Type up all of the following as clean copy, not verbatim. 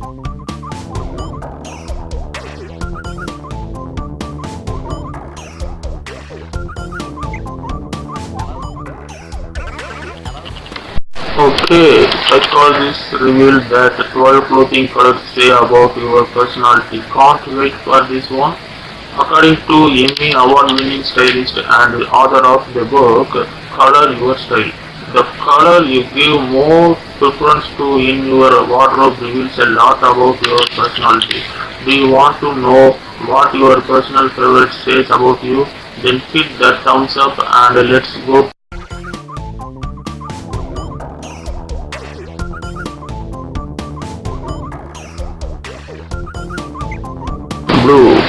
Okay, psychologists revealed that 12 clothing colors say about your personality. Can't wait for this one. According to Emmy award-winning stylist and author of the book Color Your Style, the color you give more preference to in your wardrobe reveals a lot about your personality. Do you want to know what your personal favorite says about you? Then hit that thumbs up and let's go. Blue.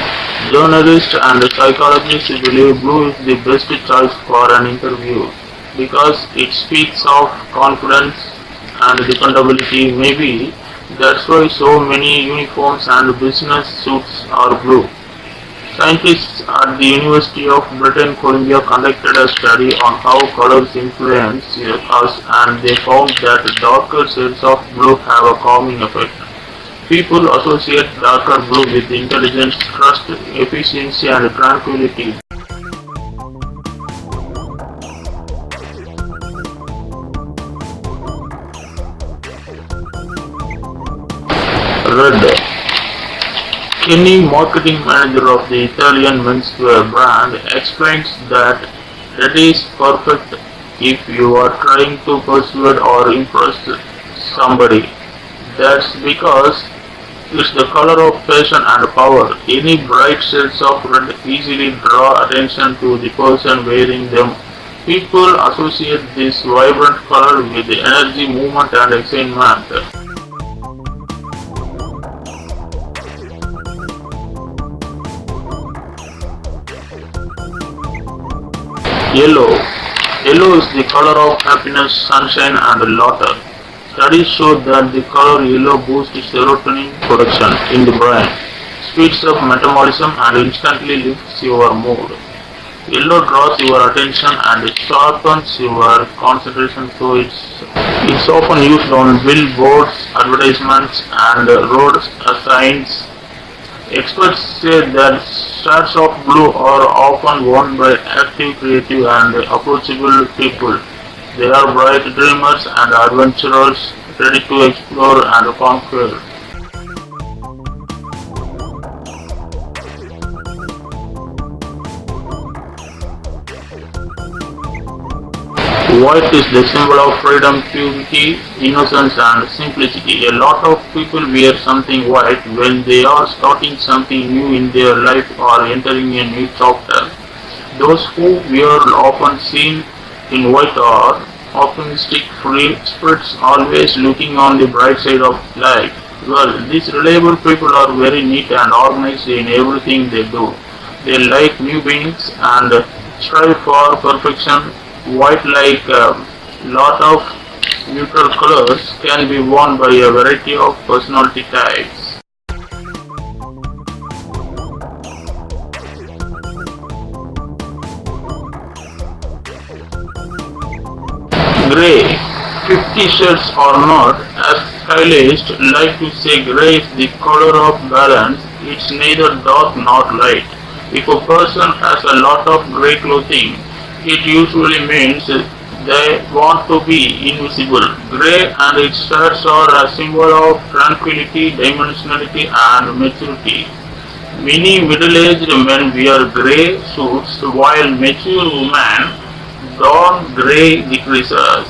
Journalists and psychologists believe blue is the best choice for an interview because it speaks of confidence and dependability. Maybe that's why so many uniforms and business suits are blue. Scientists at the University of British Columbia conducted a study on how colors influence us, and they found that darker shades of blue have a calming effect. People associate darker blue with intelligence, trust, efficiency, and tranquility. Red. Kenny, marketing manager of the Italian menswear brand, explains that red is perfect if you are trying to persuade or impress somebody. That's because it's the color of passion and power. Any bright shades of red easily draw attention to the person wearing them. People associate this vibrant color with energy, movement, and excitement. Yellow. Yellow is the color of happiness, sunshine, and laughter. Studies show that the color yellow boosts serotonin production in the brain, speeds up metabolism, and instantly lifts your mood. Yellow draws your attention and sharpens your concentration, so it's often used on billboards, advertisements, and road signs. Experts say that shades of blue are often worn by active, creative, and approachable people. They are bright dreamers and adventurers, ready to explore and conquer. White is the symbol of freedom, purity, innocence, and simplicity. A lot of people wear something white when they are starting something new in their life or entering a new chapter. Those who wear often seen in white are optimistic, free spirits, always looking on the bright side of life. Well, these reliable people are very neat and organized in everything they do. They like new beings and strive for perfection. White, like a lot of neutral colors, can be worn by a variety of personality types. Gray. 50 shades are not, as stylists like to say, gray is the color of balance. It's neither dark nor light. If a person has a lot of gray clothing, it usually means they want to be invisible. Gray and its shades are a symbol of tranquility, dimensionality, and maturity. Many middle-aged men wear gray suits while mature women don gray decreases.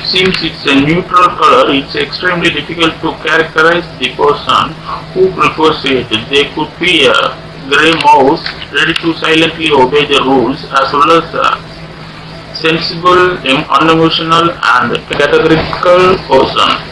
Since it's a neutral color, it's extremely difficult to characterize the person who prefers it. They could be a grey mouse, ready to silently obey the rules, as well as a sensible, unemotional, and categorical person.